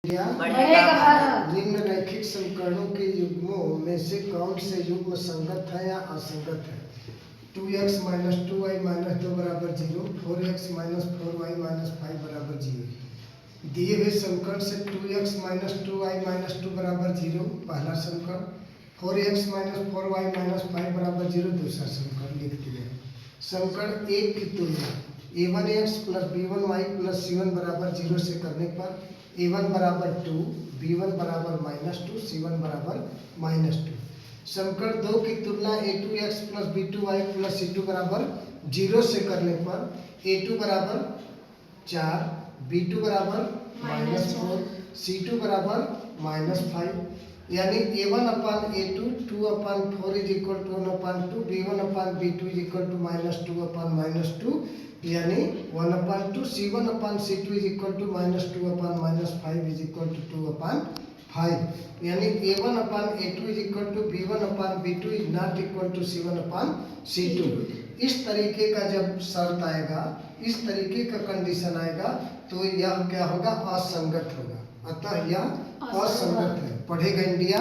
बढ़ेगा भारत। निम्नलिखित समीकरणों के युग्मों में से कौन से युग्म संगत है या असंगत है? 2x माइनस 2y माइनस 2 बराबर 0, 4x माइनस 4y माइनस 5 बराबर 0। दिए हुए समीकरण से 2x माइनस 2y माइनस 2 बराबर 0 पहला समीकरण, 4x माइनस 4y माइनस 5 बराबर 0 दूसरा समीकरण लिख दिया। समीकरण एक की तुलना a1x plus b1y plus c1 बराबर 0 से करने पर a1 बराबर 2, b1 बराबर माइनस 2, c1 बराबर माइनस 2। समीकरण दो की तुलना a2x plus b2y plus c2 बराबर 0 से करने पर a2 बराबर 4, b2 बराबर माइनस 4, c2 बराबर माइनस 5। यानी a1 upon a2 2 upon 4 is equal to 1 upon 2, b1 upon b2 is equal to minus 2 upon minus 2, यानी 1 upon 2, c1 upon c2 is equal to minus 2 upon minus 5 is equal to 2 upon 5। यानी a1 upon a2 is equal to b1 upon b2 is not equal to c1 upon c2। इस तरीके का जब शर्त आएगा, इस तरीके का कंडीशन आएगा तो यह क्या होगा? असंगत होगा। अतः यह असंगत है। पढ़ेगा इंडिया।